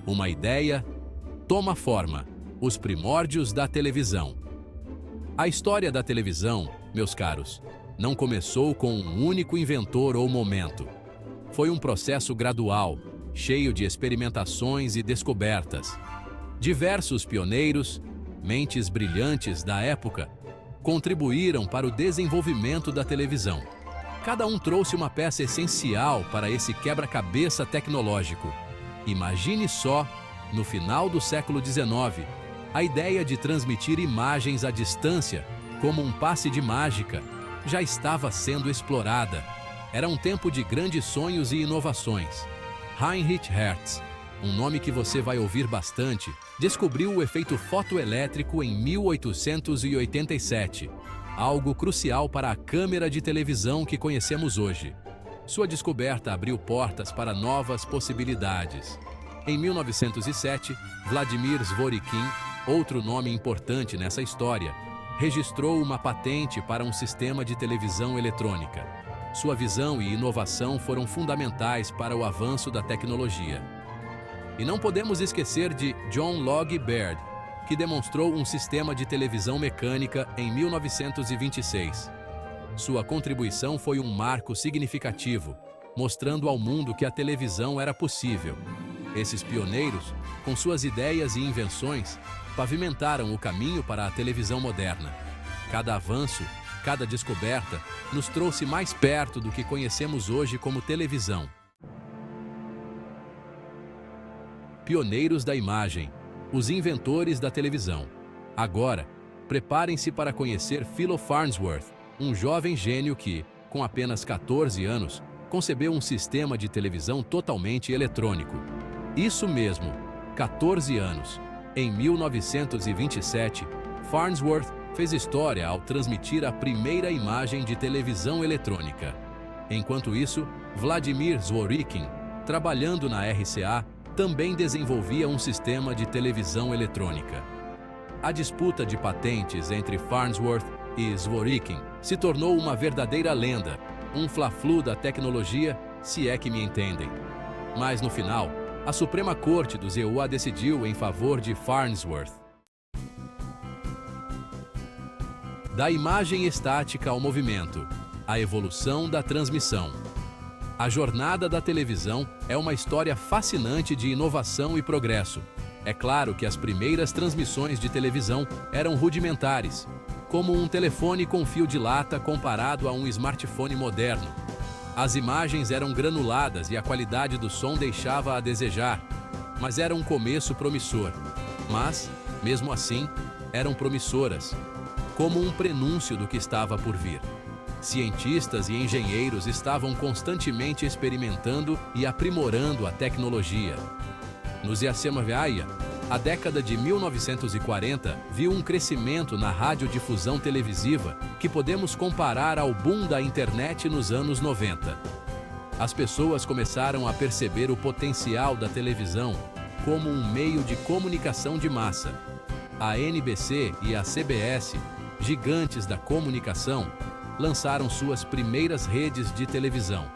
Uma ideia toma forma. Os primórdios da televisão. A história da televisão, meus caros, não começou com um único inventor ou momento. Foi um processo gradual, cheio de experimentações e descobertas. Diversos pioneiros, mentes brilhantes da época, contribuíram para o desenvolvimento da televisão. Cada um trouxe uma peça essencial para esse quebra-cabeça tecnológico. Imagine só, no final do século XIX, a ideia de transmitir imagens à distância, como um passe de mágica, já estava sendo explorada. Era um tempo de grandes sonhos e inovações. Heinrich Hertz, um nome que você vai ouvir bastante, descobriu o efeito fotoelétrico em 1887, algo crucial para a câmera de televisão que conhecemos hoje. Sua descoberta abriu portas para novas possibilidades. Em 1907, Vladimir Zworykin, outro nome importante nessa história, registrou uma patente para um sistema de televisão eletrônica. Sua visão e inovação foram fundamentais para o avanço da tecnologia. E não podemos esquecer de John Logie Baird, que demonstrou um sistema de televisão mecânica em 1926. Sua contribuição foi um marco significativo, mostrando ao mundo que a televisão era possível. Esses pioneiros, com suas ideias e invenções, pavimentaram o caminho para a televisão moderna. Cada avanço, cada descoberta, nos trouxe mais perto do que conhecemos hoje como televisão. Pioneiros da imagem, os inventores da televisão. Agora, preparem-se para conhecer Philo Farnsworth, um jovem gênio que, com apenas 14 anos, concebeu um sistema de televisão totalmente eletrônico. Isso mesmo, 14 anos. Em 1927, Farnsworth fez história ao transmitir a primeira imagem de televisão eletrônica. Enquanto isso, Vladimir Zworykin, trabalhando na RCA, também desenvolvia um sistema de televisão eletrônica. A disputa de patentes entre Farnsworth e Zworykin se tornou uma verdadeira lenda, um fla-flu da tecnologia, se é que me entendem. Mas no final, a Suprema Corte dos EUA decidiu em favor de Farnsworth. Da imagem estática ao movimento, a evolução da transmissão. A jornada da televisão é uma história fascinante de inovação e progresso. É claro que as primeiras transmissões de televisão eram rudimentares, como um telefone com fio de lata comparado a um smartphone moderno. As imagens eram granuladas e a qualidade do som deixava a desejar, mas era um começo promissor. Mas, mesmo assim, eram promissoras, como um prenúncio do que estava por vir. Cientistas e engenheiros estavam constantemente experimentando e aprimorando a tecnologia. No Ziasemaviaia, a década de 1940 viu um crescimento na radiodifusão televisiva que podemos comparar ao boom da internet nos anos 90. As pessoas começaram a perceber o potencial da televisão como um meio de comunicação de massa. A NBC e a CBS, gigantes da comunicação, lançaram suas primeiras redes de televisão.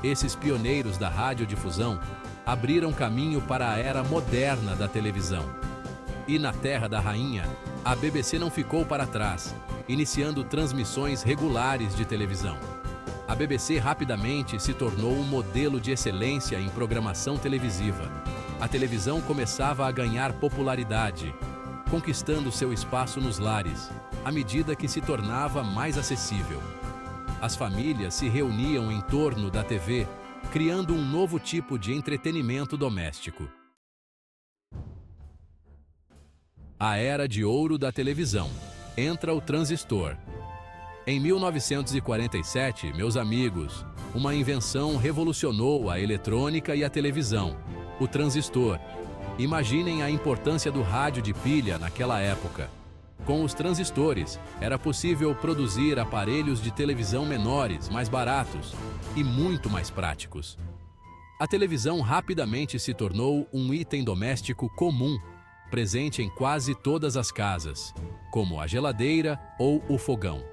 Esses pioneiros da radiodifusão abriram caminho para a era moderna da televisão. E na Terra da Rainha, a BBC não ficou para trás, iniciando transmissões regulares de televisão. A BBC rapidamente se tornou um modelo de excelência em programação televisiva. A televisão começava a ganhar popularidade, conquistando seu espaço nos lares, à medida que se tornava mais acessível. As famílias se reuniam em torno da TV, criando um novo tipo de entretenimento doméstico. A era de ouro da televisão. Entra o transistor. Em 1947, meus amigos, uma invenção revolucionou a eletrônica e a televisão: o transistor. Imaginem a importância do rádio de pilha naquela época. Com os transistores, era possível produzir aparelhos de televisão menores, mais baratos e muito mais práticos. A televisão rapidamente se tornou um item doméstico comum, presente em quase todas as casas, como a geladeira ou o fogão.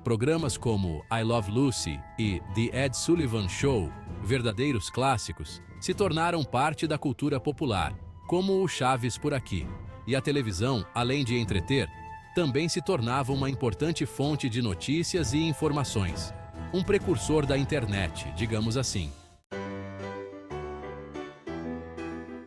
Programas como I Love Lucy e The Ed Sullivan Show, verdadeiros clássicos, se tornaram parte da cultura popular, como o Chaves por aqui. E a televisão, além de entreter, também se tornava uma importante fonte de notícias e informações. Um precursor da internet, digamos assim.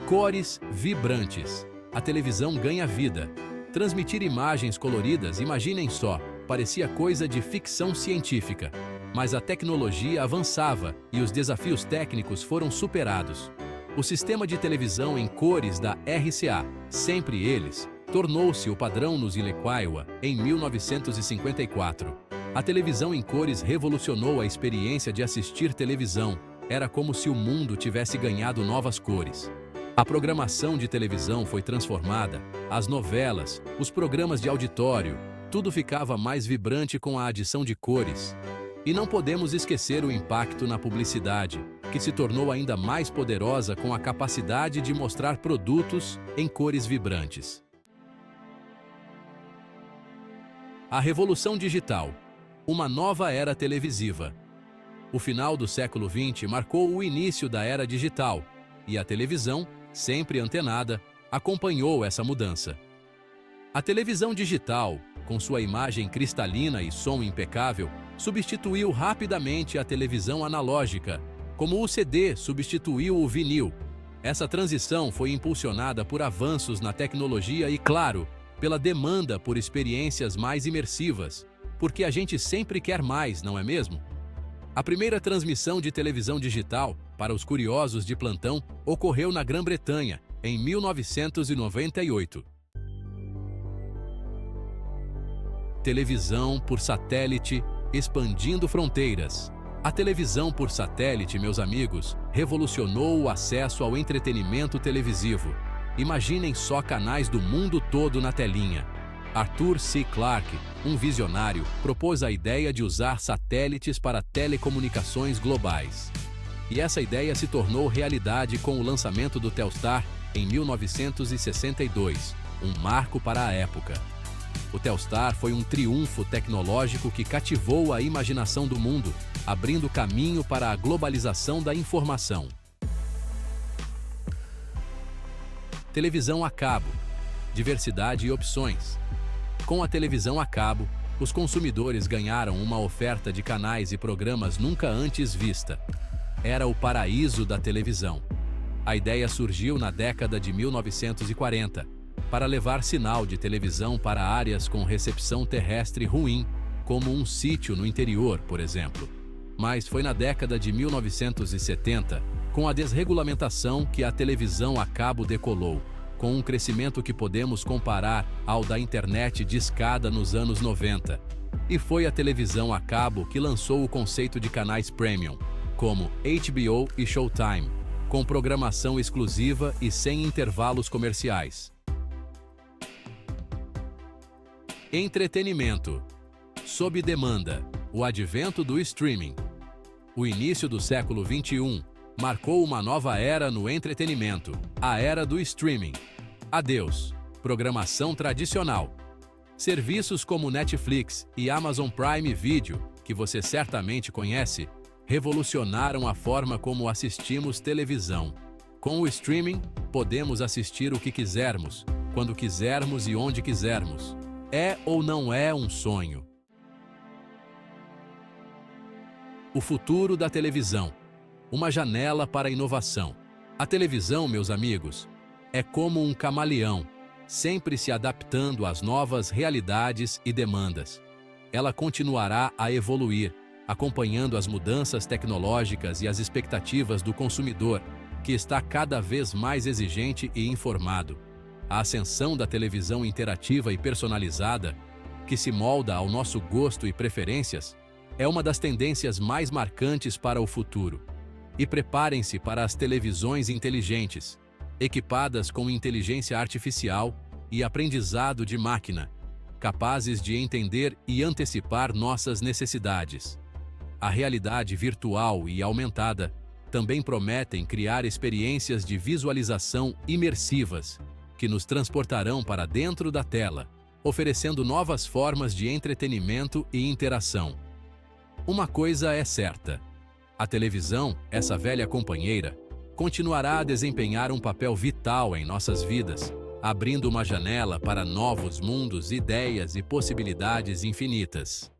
Cores vibrantes. A televisão ganha vida. Transmitir imagens coloridas, imaginem só, parecia coisa de ficção científica. Mas a tecnologia avançava e os desafios técnicos foram superados. O sistema de televisão em cores da RCA, sempre eles, tornou-se o padrão nos Ilequaiwa em 1954. A televisão em cores revolucionou a experiência de assistir televisão. Era como se o mundo tivesse ganhado novas cores. A programação de televisão foi transformada, as novelas, os programas de auditório, tudo ficava mais vibrante com a adição de cores. E não podemos esquecer o impacto na publicidade, que se tornou ainda mais poderosa com a capacidade de mostrar produtos em cores vibrantes. A Revolução Digital. Uma nova era televisiva. O final do século XX marcou o início da era digital, e a televisão, sempre antenada, acompanhou essa mudança. A televisão digital, com sua imagem cristalina e som impecável, substituiu rapidamente a televisão analógica, como o CD substituiu o vinil. Essa transição foi impulsionada por avanços na tecnologia e, claro, pela demanda por experiências mais imersivas, porque a gente sempre quer mais, não é mesmo? A primeira transmissão de televisão digital, para os curiosos de plantão, ocorreu na Grã-Bretanha, em 1998. Televisão por satélite, expandindo fronteiras. A televisão por satélite, meus amigos, revolucionou o acesso ao entretenimento televisivo. Imaginem só canais do mundo todo na telinha. Arthur C. Clarke, um visionário, propôs a ideia de usar satélites para telecomunicações globais. E essa ideia se tornou realidade com o lançamento do Telstar em 1962, um marco para a época. O Telstar foi um triunfo tecnológico que cativou a imaginação do mundo, abrindo caminho para a globalização da informação. Televisão a cabo. Diversidade e opções. Com a televisão a cabo, os consumidores ganharam uma oferta de canais e programas nunca antes vista. Era o paraíso da televisão. A ideia surgiu na década de 1940, para levar sinal de televisão para áreas com recepção terrestre ruim, como um sítio no interior, por exemplo. Mas foi na década de 1970, com a desregulamentação, que a televisão a cabo decolou, com um crescimento que podemos comparar ao da internet discada nos anos 90. E foi a televisão a cabo que lançou o conceito de canais premium, como HBO e Showtime, com programação exclusiva e sem intervalos comerciais. Entretenimento. Sob demanda. O advento do streaming. O início do século XXI marcou uma nova era no entretenimento, a era do streaming. Adeus, programação tradicional. Serviços como Netflix e Amazon Prime Video, que você certamente conhece, revolucionaram a forma como assistimos televisão. Com o streaming, podemos assistir o que quisermos, quando quisermos e onde quisermos. É ou não é um sonho? O futuro da televisão. Uma janela para a inovação. A televisão, meus amigos, é como um camaleão, sempre se adaptando às novas realidades e demandas. Ela continuará a evoluir, acompanhando as mudanças tecnológicas e as expectativas do consumidor, que está cada vez mais exigente e informado. A ascensão da televisão interativa e personalizada, que se molda ao nosso gosto e preferências, é uma das tendências mais marcantes para o futuro. E preparem-se para as televisões inteligentes, equipadas com inteligência artificial e aprendizado de máquina, capazes de entender e antecipar nossas necessidades. A realidade virtual e aumentada também prometem criar experiências de visualização imersivas, que nos transportarão para dentro da tela, oferecendo novas formas de entretenimento e interação. Uma coisa é certa: a televisão, essa velha companheira, continuará a desempenhar um papel vital em nossas vidas, abrindo uma janela para novos mundos, ideias e possibilidades infinitas.